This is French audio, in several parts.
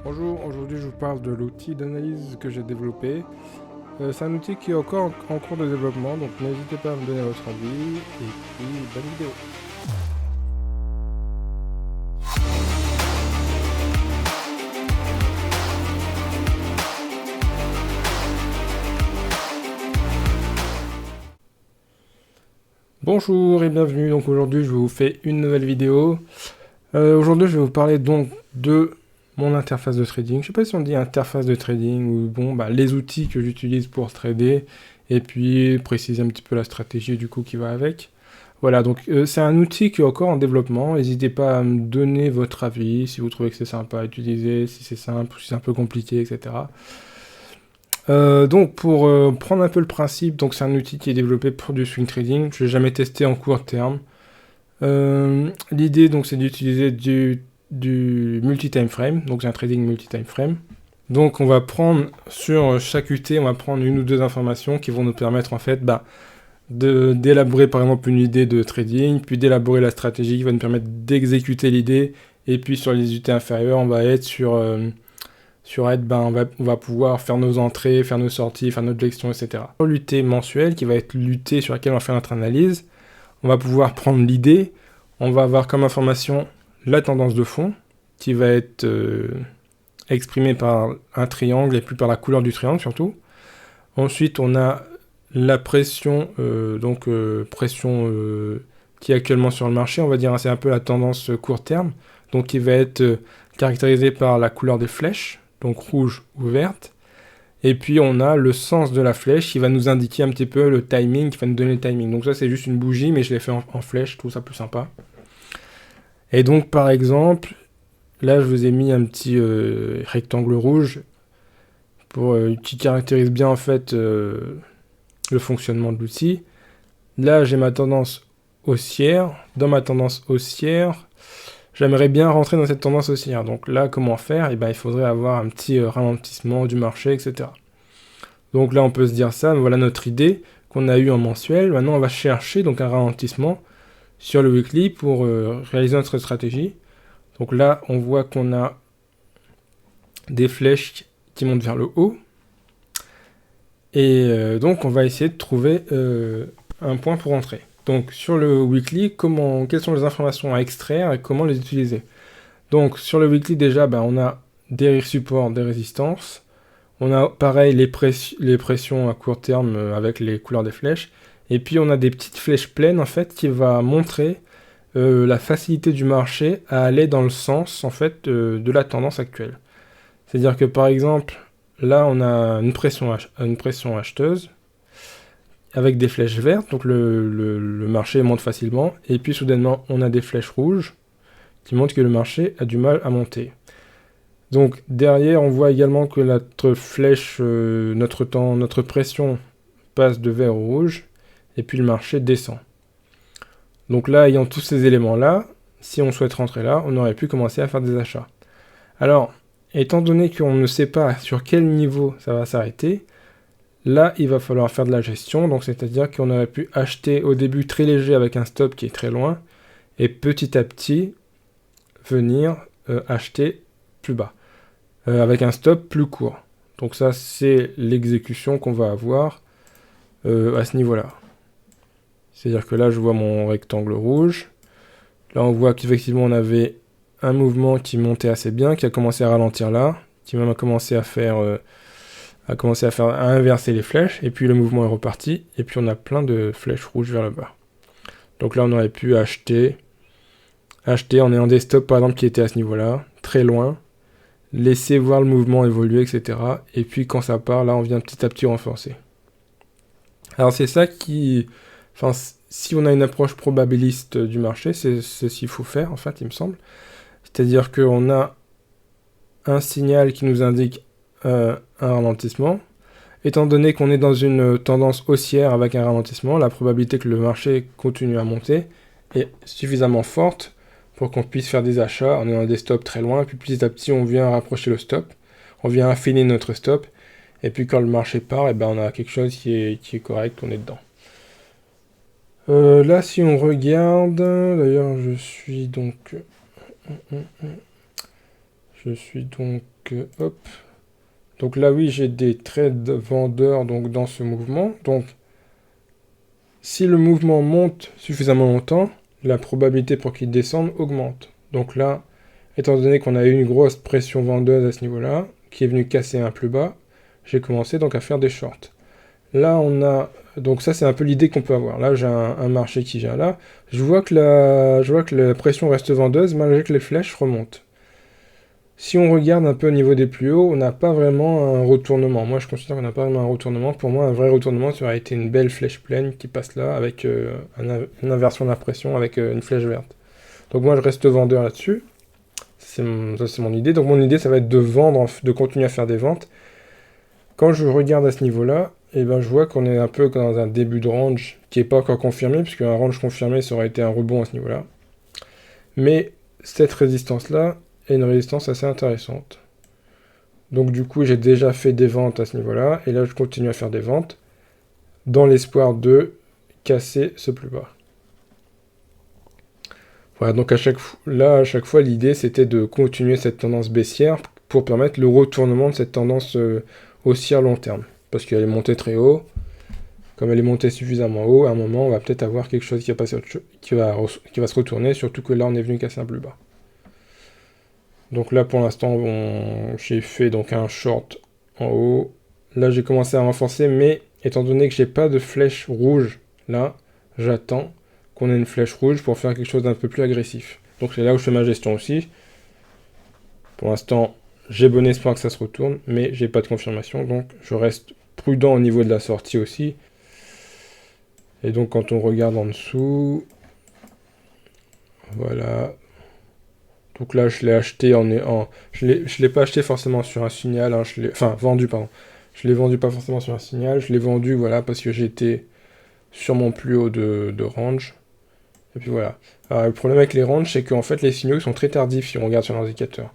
Bonjour, aujourd'hui je vous parle de l'outil d'analyse que j'ai développé. C'est un outil qui est encore en cours de développement, donc n'hésitez pas à me donner votre avis, et puis bonne vidéo. Bonjour et bienvenue, donc aujourd'hui je vous fais une nouvelle vidéo. Aujourd'hui je vais vous parler donc de mon interface de trading. Je sais pas si on dit interface de trading ou les outils que j'utilise pour trader, et puis préciser un petit peu la stratégie du coup qui va avec. Voilà, donc c'est un outil qui est encore en développement. N'hésitez pas à me donner votre avis, si vous trouvez que c'est sympa à utiliser, si c'est simple, si c'est un peu compliqué, etc. Donc pour prendre un peu le principe, donc c'est un outil qui est développé pour du swing trading. Je l'ai jamais testé en court terme. L'idée donc c'est d'utiliser du multi-time frame, donc c'est un trading multi-time frame. Donc on va prendre sur chaque UT, on va prendre une ou deux informations qui vont nous permettre en fait d'élaborer par exemple une idée de trading, puis d'élaborer la stratégie qui va nous permettre d'exécuter l'idée, et puis sur les UT inférieures, on va être on va pouvoir faire nos entrées, faire nos sorties, faire notre gestion, etc. Sur l'UT mensuel, qui va être l'UT sur laquelle on va faire notre analyse, on va pouvoir prendre l'idée, on va avoir comme information la tendance de fond, qui va être exprimée par un triangle, et puis par la couleur du triangle surtout. Ensuite, on a la pression, pression qui est actuellement sur le marché, on va dire, hein, c'est un peu la tendance court terme, donc qui va être caractérisée par la couleur des flèches, donc rouge ou verte. Et puis on a le sens de la flèche qui va nous indiquer un petit peu le timing, qui va nous donner le timing. Donc ça c'est juste une bougie, mais je l'ai fait en flèche, je trouve ça plus sympa. Et donc par exemple, là je vous ai mis un petit rectangle rouge qui caractérise bien en fait le fonctionnement de l'outil. Là, j'ai ma tendance haussière. Dans ma tendance haussière, j'aimerais bien rentrer dans cette tendance haussière. Donc là, comment faire? Il faudrait avoir un petit ralentissement du marché, etc. Donc là, on peut se dire ça. Voilà notre idée qu'on a eue en mensuel. Maintenant, on va chercher donc un ralentissement sur le weekly pour réaliser notre stratégie. Donc là, on voit qu'on a des flèches qui montent vers le haut. Et donc, on va essayer de trouver un point pour entrer. Donc, sur le weekly, quelles sont les informations à extraire et comment les utiliser? Donc, sur le weekly, déjà, on a des supports, des résistances. On a, pareil, les pressions à court terme avec les couleurs des flèches. Et puis, on a des petites flèches pleines, en fait, qui va montrer la facilité du marché à aller dans le sens, en fait, de la tendance actuelle. C'est-à-dire que, par exemple, là, on a une pression acheteuse avec des flèches vertes, donc le marché monte facilement, et puis soudainement, on a des flèches rouges qui montrent que le marché a du mal à monter. Donc derrière, on voit également que notre flèche, notre pression passe de vert au rouge, et puis le marché descend. Donc là, ayant tous ces éléments-là, si on souhaite rentrer là, on aurait pu commencer à faire des achats. Alors, étant donné qu'on ne sait pas sur quel niveau ça va s'arrêter, là, il va falloir faire de la gestion, donc c'est-à-dire qu'on aurait pu acheter au début très léger avec un stop qui est très loin, et petit à petit venir acheter plus bas, avec un stop plus court. Donc ça, c'est l'exécution qu'on va avoir à ce niveau-là. C'est-à-dire que là, je vois mon rectangle rouge. Là, on voit qu'effectivement, on avait un mouvement qui montait assez bien, qui a commencé à ralentir là, qui même a commencé à à inverser les flèches, et puis le mouvement est reparti, et puis on a plein de flèches rouges vers le bas. Donc là, on aurait pu acheter en ayant des stops, par exemple, qui étaient à ce niveau-là, très loin, laisser voir le mouvement évoluer, etc. Et puis quand ça part, là, on vient petit à petit renforcer. Alors c'est ça qui... Enfin, si on a une approche probabiliste du marché, c'est ce qu'il faut faire, en fait, il me semble. C'est-à-dire qu'on a un signal qui nous indique un ralentissement. Étant donné qu'on est dans une tendance haussière avec un ralentissement, la probabilité que le marché continue à monter est suffisamment forte pour qu'on puisse faire des achats en ayant des stops très loin, puis petit à petit on vient rapprocher le stop, on vient affiner notre stop, et puis quand le marché part, on a quelque chose qui est correct, on est dedans. Là si on regarde, d'ailleurs je suis donc hop. Donc là, oui, j'ai des trades vendeurs donc, dans ce mouvement. Donc, si le mouvement monte suffisamment longtemps, la probabilité pour qu'il descende augmente. Donc là, étant donné qu'on a eu une grosse pression vendeuse à ce niveau-là, qui est venue casser un plus bas, j'ai commencé donc à faire des shorts. Là, on a... Donc ça, c'est un peu l'idée qu'on peut avoir. Là, j'ai un marché qui vient là. Je vois que la pression reste vendeuse, malgré que les flèches remontent. Si on regarde un peu au niveau des plus hauts, on n'a pas vraiment un retournement. Moi, je considère qu'on n'a pas vraiment un retournement. Pour moi, un vrai retournement, ça aurait été une belle flèche pleine qui passe là, avec une inversion de la pression, avec une flèche verte. Donc moi, je reste vendeur là-dessus. Ça, c'est mon idée. Donc mon idée, ça va être de vendre, de continuer à faire des ventes. Quand je regarde à ce niveau-là, eh ben, je vois qu'on est un peu dans un début de range qui n'est pas encore confirmé, puisque un range confirmé, ça aurait été un rebond à ce niveau-là. Mais cette résistance-là est une résistance assez intéressante. Donc du coup, j'ai déjà fait des ventes à ce niveau-là, et là, je continue à faire des ventes, dans l'espoir de casser ce plus bas. Voilà, donc à chaque fois, l'idée, c'était de continuer cette tendance baissière pour permettre le retournement de cette tendance haussière long terme. Parce qu'elle est montée très haut. Comme elle est montée suffisamment haut, à un moment, on va peut-être avoir quelque chose qui va se retourner, surtout que là, on est venu casser un plus bas. Donc là, pour l'instant, j'ai fait donc un short en haut. Là, j'ai commencé à renforcer, mais étant donné que j'ai pas de flèche rouge, là, j'attends qu'on ait une flèche rouge pour faire quelque chose d'un peu plus agressif. Donc c'est là où je fais ma gestion aussi. Pour l'instant, j'ai bon espoir que ça se retourne, mais j'ai pas de confirmation, donc je reste prudent au niveau de la sortie aussi. Et donc quand on regarde en dessous, voilà. Donc là, je l'ai acheté je l'ai pas acheté forcément sur un signal, hein, vendu, pardon. Je l'ai vendu pas forcément sur un signal, je l'ai vendu, voilà, parce que j'étais sur mon plus haut de range. Et puis voilà. Alors, le problème avec les ranges, c'est qu'en fait, les signaux sont très tardifs si on regarde sur l'indicateur.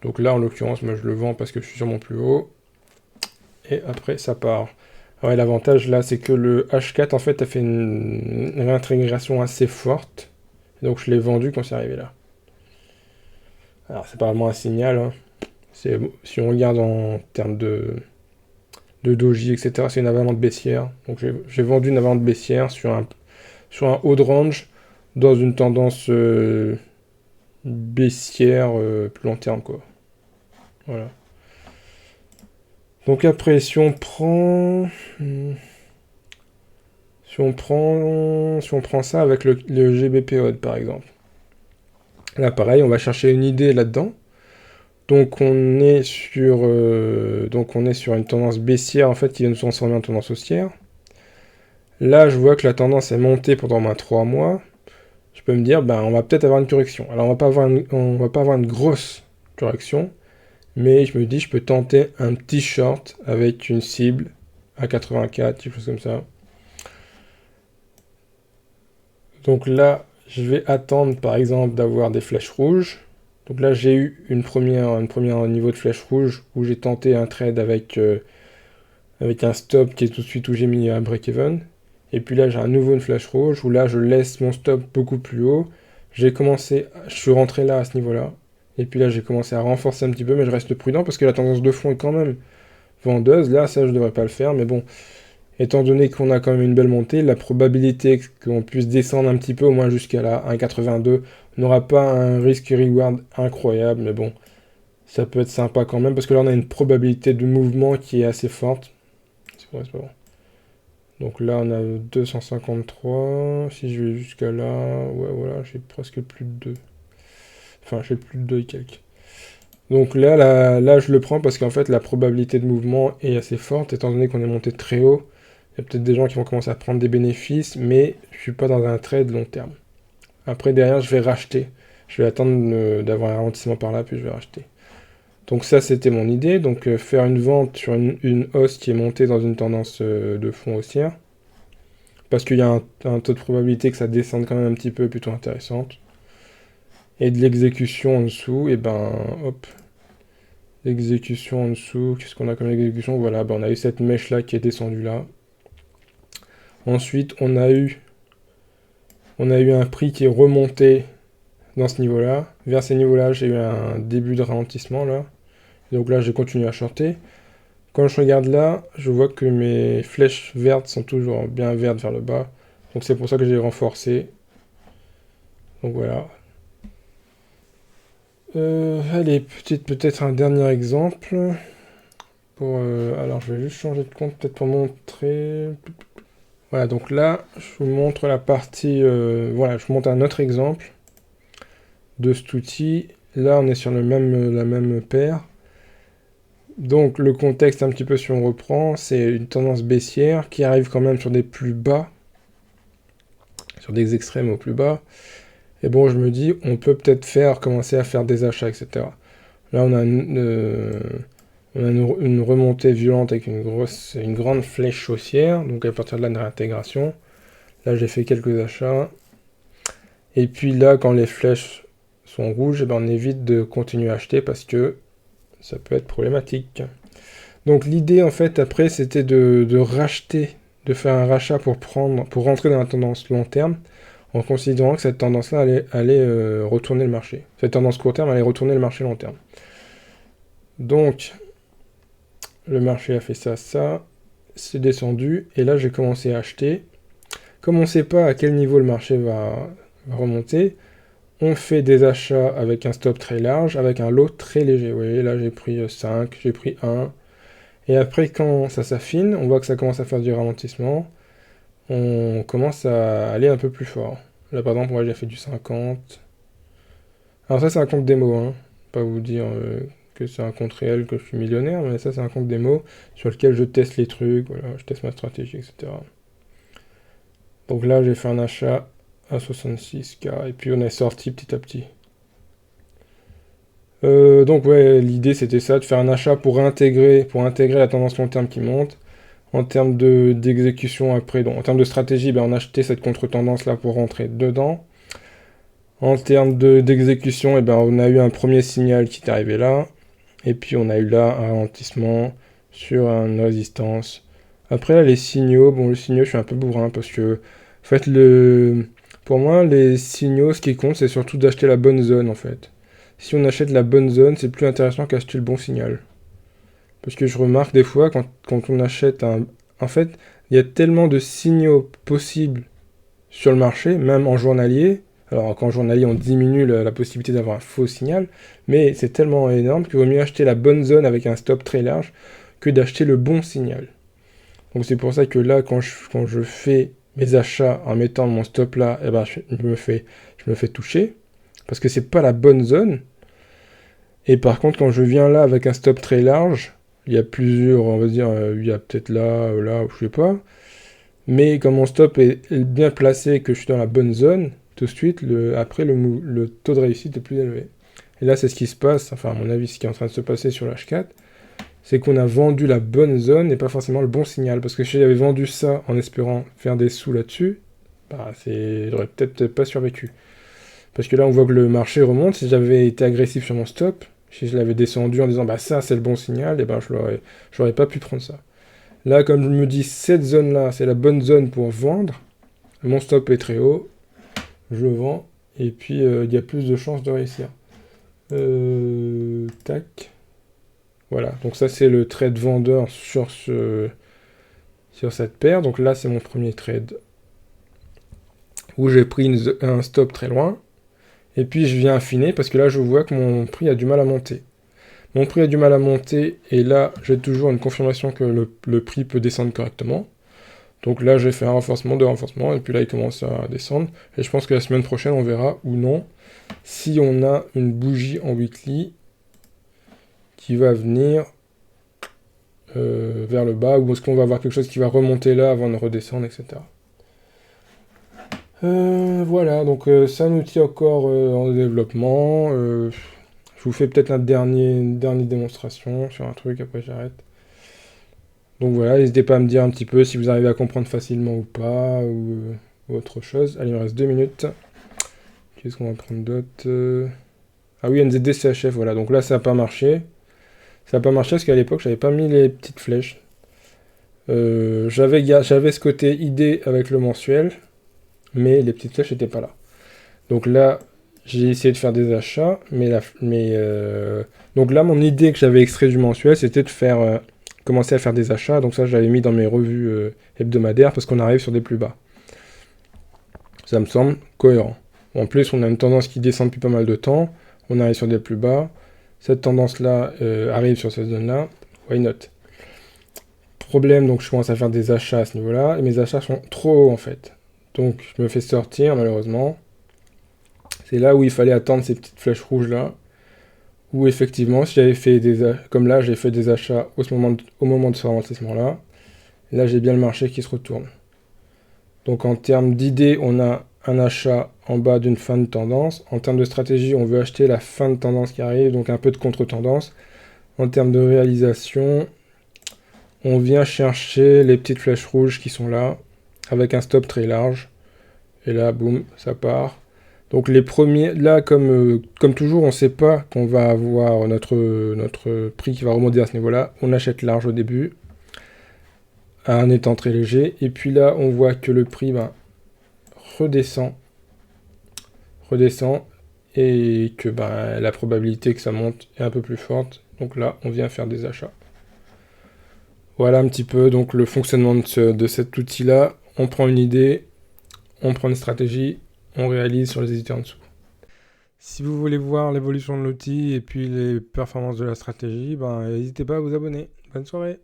Donc là, en l'occurrence, moi, je le vends parce que je suis sur mon plus haut. Et après, ça part. Ouais, l'avantage, là, c'est que le H4, en fait, a fait une réintégration assez forte. Donc, je l'ai vendu quand c'est arrivé là. Alors, c'est pas vraiment un signal. Hein. Si on regarde en termes de doji, etc., c'est une avalanche baissière. Donc, j'ai vendu une avalanche baissière sur un haut de range dans une tendance baissière plus long terme, quoi. Voilà. Donc après, si on prend ça avec le GBP Odd, par exemple. Là, pareil, on va chercher une idée là-dedans. Donc on est sur une tendance baissière en fait qui vient de se transformer en tendance haussière. Là, je vois que la tendance est montée pendant moins 3 mois. Je peux me dire, on va peut-être avoir une correction. Alors on va pas avoir une grosse correction, mais je me dis, je peux tenter un petit short avec une cible à 84, quelque chose comme ça. Donc là, je vais attendre par exemple d'avoir des flèches rouges. Donc là, j'ai eu une première niveau de flèche rouge où j'ai tenté un trade avec un stop qui est tout de suite où j'ai mis un break-even. Et puis là, j'ai à nouveau une flèche rouge où là, je laisse mon stop beaucoup plus haut. Je suis rentré là à ce niveau-là. Et puis là, j'ai commencé à renforcer un petit peu, mais je reste prudent parce que la tendance de fond est quand même vendeuse. Là, ça, je ne devrais pas le faire, mais bon, étant donné qu'on a quand même une belle montée, la probabilité qu'on puisse descendre un petit peu, au moins jusqu'à la 1,82, n'aura pas un risque-reward incroyable, mais bon, ça peut être sympa quand même, parce que là, on a une probabilité de mouvement qui est assez forte. C'est vrai, c'est pas bon. Donc là, on a 253. Si je vais jusqu'à là, ouais, voilà, j'ai presque plus de 2. Enfin, j'ai plus de 2 et quelques. Donc là, je le prends parce qu'en fait, la probabilité de mouvement est assez forte, étant donné qu'on est monté très haut. Il y a peut-être des gens qui vont commencer à prendre des bénéfices, mais je suis pas dans un trade long terme. Après, derrière, je vais racheter. Je vais attendre d'avoir un ralentissement par là, puis je vais racheter. Donc ça, c'était mon idée. Donc faire une vente sur une hausse qui est montée dans une tendance de fond haussière. Parce qu'il y a un taux de probabilité que ça descende quand même un petit peu, plutôt intéressante. Et de l'exécution en dessous, et hop. L'exécution en dessous, qu'est-ce qu'on a comme exécution? Voilà, on a eu cette mèche-là qui est descendue là. Ensuite, on a eu un prix qui est remonté dans ce niveau-là. Vers ces niveaux-là, j'ai eu un début de ralentissement là. Donc là, j'ai continué à shorter. Quand je regarde là, je vois que mes flèches vertes sont toujours bien vertes vers le bas. Donc c'est pour ça que j'ai renforcé. Donc voilà. Allez, peut-être un dernier exemple. Alors je vais juste changer de compte peut-être pour montrer. Voilà, donc là, je vous montre la partie... voilà, je vous montre un autre exemple de cet outil. Là, on est sur la même paire. Donc le contexte un petit peu si on reprend, c'est une tendance baissière qui arrive quand même sur des plus bas, sur des extrêmes au plus bas. Et bon, je me dis, on peut peut-être commencer à faire des achats, etc. Là, on a une remontée violente avec une grande flèche haussière, donc à partir de là, une réintégration. Là, j'ai fait quelques achats. Et puis là, quand les flèches sont rouges, eh ben, on évite de continuer à acheter parce que ça peut être problématique. Donc l'idée en fait après c'était de racheter, de faire un rachat pour rentrer dans la tendance long terme, en considérant que cette tendance-là allait retourner le marché. Cette tendance court terme allait retourner le marché long terme. Donc le marché a fait ça, c'est descendu, et là j'ai commencé à acheter. Comme on ne sait pas à quel niveau le marché va remonter, on fait des achats avec un stop très large, avec un lot très léger. Vous voyez, là j'ai pris 5, j'ai pris 1. Et après, quand ça s'affine, on voit que ça commence à faire du ralentissement. On commence à aller un peu plus fort. Là, par exemple, moi j'ai fait du 50. Alors ça, c'est un compte démo, hein. Pas vous dire que c'est un compte réel, que je suis millionnaire, mais ça, c'est un compte démo sur lequel je teste les trucs, voilà, je teste ma stratégie, etc. Donc là, j'ai fait un achat à 66K, et puis on est sorti petit à petit. Donc ouais, l'idée c'était ça, de faire un achat pour intégrer la tendance long terme qui monte. En termes d'exécution après, donc en termes de stratégie, ben, on a acheté cette contre-tendance là pour rentrer dedans. En termes d'exécution, ben, on a eu un premier signal qui est arrivé là. Et puis on a eu là un ralentissement sur une résistance. Après là, les signaux, bon le signaux je suis un peu bourrin parce que en fait pour moi les signaux ce qui compte c'est surtout d'acheter la bonne zone en fait. Si on achète la bonne zone, c'est plus intéressant qu'acheter le bon signal. Parce que je remarque des fois, quand on achète un... En fait, il y a tellement de signaux possibles sur le marché, même en journalier. Alors, qu'en journalier, on diminue la possibilité d'avoir un faux signal, mais c'est tellement énorme qu'il vaut mieux acheter la bonne zone avec un stop très large que d'acheter le bon signal. Donc, c'est pour ça que là, quand je fais mes achats en mettant mon stop là, eh ben, je me fais toucher, parce que c'est pas la bonne zone. Et par contre, quand je viens là avec un stop très large, il y a plusieurs, on va dire, il y a peut-être là, je sais pas. Mais comme mon stop est bien placé, que je suis dans la bonne zone, tout de suite, après, le taux de réussite est plus élevé. Et là, c'est ce qui se passe, enfin, à mon avis, ce qui est en train de se passer sur l'H4, c'est qu'on a vendu la bonne zone et pas forcément le bon signal. Parce que si j'avais vendu ça en espérant faire des sous là-dessus, bah, j'aurais peut-être pas survécu. Parce que là, on voit que le marché remonte. Si j'avais été agressif sur mon stop, si je l'avais descendu en disant bah ça c'est le bon signal, et ben j'aurais pas pu prendre ça. Là, comme je me dis cette zone-là, c'est la bonne zone pour vendre, mon stop est très haut, je vends, et puis il y a plus de chances de réussir. Tac. Voilà, donc ça c'est le trade vendeur sur cette paire. Donc là c'est mon premier trade où j'ai pris un stop très loin. Et puis je viens affiner parce que là je vois que mon prix a du mal à monter. Mon prix a du mal à monter et là j'ai toujours une confirmation que le prix peut descendre correctement. Donc là j'ai fait un renforcement, deux renforcements et puis là il commence à descendre. Et je pense que la semaine prochaine on verra ou non si on a une bougie en weekly qui va venir vers le bas ou est-ce qu'on va avoir quelque chose qui va remonter là avant de redescendre, etc. Voilà, donc c'est un outil encore en développement. Je vous fais peut-être une dernière démonstration sur un truc, après j'arrête. Donc voilà, n'hésitez pas à me dire un petit peu si vous arrivez à comprendre facilement ou pas, ou autre chose. Allez, il me reste 2 minutes. Qu'est-ce qu'on va prendre d'autre Ah oui, NZD CHF, voilà. Donc là, ça n'a pas marché. Ça n'a pas marché parce qu'à l'époque, j'avais pas mis les petites flèches. J'avais ce côté idée avec le mensuel, mais les petites flèches n'étaient pas là. Donc là, j'ai essayé de faire des achats, donc là, mon idée que j'avais extrait du mensuel, c'était de commencer à faire des achats. Donc ça, j'avais mis dans mes revues hebdomadaires parce qu'on arrive sur des plus bas. Ça me semble cohérent. En plus, on a une tendance qui descend depuis pas mal de temps. On arrive sur des plus bas. Cette tendance-là arrive sur cette zone-là. Why not? Problème, donc je commence à faire des achats à ce niveau-là. Et mes achats sont trop hauts en fait. Donc je me fais sortir malheureusement. C'est là où il fallait attendre ces petites flèches rouges là. Où effectivement, si j'avais fait comme là, j'ai fait des achats au moment de ce ralentissement-là. Là, j'ai bien le marché qui se retourne. Donc en termes d'idée, on a un achat en bas d'une fin de tendance. En termes de stratégie, on veut acheter la fin de tendance qui arrive, donc un peu de contre-tendance. En termes de réalisation, on vient chercher les petites flèches rouges qui sont là, avec un stop très large. Et là, boum, ça part. Donc les premiers, là, comme toujours, on ne sait pas qu'on va avoir notre prix qui va remonter à ce niveau-là. On achète large au début, à un étant très léger. Et puis là, on voit que le prix redescend, et que la probabilité que ça monte est un peu plus forte. Donc là, on vient faire des achats. Voilà un petit peu donc le fonctionnement de cet outil-là. On prend une idée, on prend une stratégie, on réalise sur les éditeurs en dessous. Si vous voulez voir l'évolution de l'outil et puis les performances de la stratégie, n'hésitez pas à vous abonner. Bonne soirée!